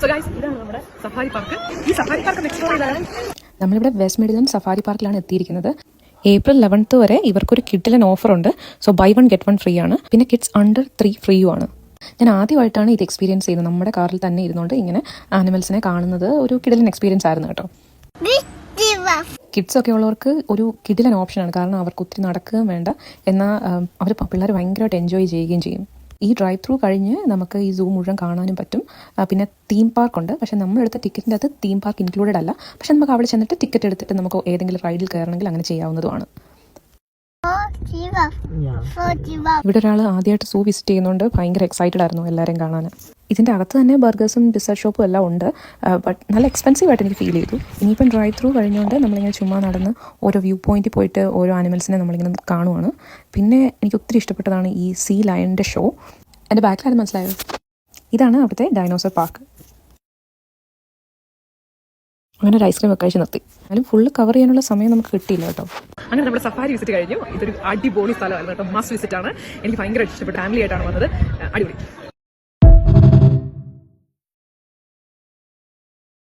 So guys, ഇതാണ് നമ്മുടെ safari park. ഈ സഫാരി പാർക്ക് എക്സ്പ്ലോർ ചെയ്താലും നമ്മളിവിടെ വെസ്റ്റ് മിഡ്ലൻഡ് സഫാരി പാർക്കിലാണ് എത്തിയിരിക്കുന്നത്. April 11th വരെ ഇവർക്കൊരു കിഡിലൻ ഓഫർ ഉണ്ട്. സോ ബൈ 1 get 1 ഫ്രീ ആണ്. പിന്നെ കിഡ്സ് അണ്ടർ 3 ഫ്രീയും ആണ്. ഞാൻ ആദ്യമായിട്ടാണ് ഇത് എക്സ്പീരിയൻസ് ചെയ്യുന്നത്. നമ്മുടെ കാറിൽ തന്നെ ഇരുന്നുകൊണ്ട് ഇങ്ങനെ ആനിമൽസിനെ കാണുന്നത് ഒരു കിഡിലൻ എക്സ്പീരിയൻസ് ആയിരുന്നു കേട്ടോ. കിഡ്സ് ഒക്കെ ഉള്ളവർക്ക് ഒരു കിഡിലൻ ഓപ്ഷനാണ്. കാരണം അവർക്ക് ഒത്തിരി നടക്കുകയും വേണ്ട, എന്നാൽ അവർ പിള്ളേർ ഭയങ്കരമായിട്ട് എൻജോയ് ചെയ്യുകയും ചെയ്യും. ഈ ഡ്രൈവ് ത്രൂ കഴിഞ്ഞ് നമുക്ക് ഈ സൂ മുഴുവൻ കാണാനും പറ്റും. പിന്നെ തീം പാർക്കുണ്ട്. പക്ഷേ നമ്മളെടുത്ത ടിക്കറ്റിൻ്റെ അത് തീം പാർക്ക് ഇൻക്ലൂഡഡ് അല്ല. പക്ഷെ നമുക്ക് അവിടെ ചെന്നിട്ട് ടിക്കറ്റ് എടുത്തിട്ട് നമുക്ക് ഏതെങ്കിലും റൈഡിൽ കയറണമെങ്കിൽ അങ്ങനെ ചെയ്യാവുന്നതുമാണ്. ഇവിടെ ഒരാൾ ആദ്യമായിട്ട് സൂ വിസിറ്റ് ചെയ്യുന്നതുകൊണ്ട് ഭയങ്കര എക്സൈറ്റഡ് ആയിരുന്നു എല്ലാവരെയും കാണാൻ. ഇതിൻ്റെ അകത്ത് തന്നെ ബർഗേഴ്സും ഡിസേർട്ട് ഷോപ്പും എല്ലാം ഉണ്ട്. ബട്ട് നല്ല എക്സ്പെൻസീവ് ആയിട്ട് എനിക്ക് ഫീൽ ചെയ്തു. ഇനിയിപ്പം ഡ്രൈവ് ത്രൂ കഴിഞ്ഞുകൊണ്ട് നമ്മളിങ്ങനെ ചുമ്മാ നടന്ന് ഓരോ വ്യൂ പോയിന്റിൽ പോയിട്ട് ഓരോ ആനിമൽസിനെ നമ്മളിങ്ങനെ കാണുവാണ്. പിന്നെ എനിക്ക് ഒത്തിരി ഇഷ്ടപ്പെട്ടതാണ് ഈ സീ ലയണിൻ്റെ ഷോ. എൻ്റെ ബാക്കിലായത് മനസ്സിലായോ? ഇതാണ് അവിടുത്തെ ഡൈനോസർ പാർക്ക്. അങ്ങനെ ഒരു ഐസ്ക്രീം ഒക്കെ കഴിച്ച് നിർത്തി. എന്നാലും ഫുള്ള് കവർ ചെയ്യാനുള്ള സമയം നമുക്ക് കിട്ടിയില്ല കേട്ടോ. അങ്ങനെ നമ്മുടെ സഫാരി വിസിറ്റ് കഴിഞ്ഞു. ഇതൊരു അടിപൊളി സ്ഥലമായിരുന്നു കേട്ടോ. മസ്റ്റ് വിസിറ്റ് ആണ്. എനിക്ക് ഭയങ്കര ഇഷ്ടപ്പെട്ടു. ഫാമിലി ആയിട്ടാണ് വന്നത്. അടിപൊളി.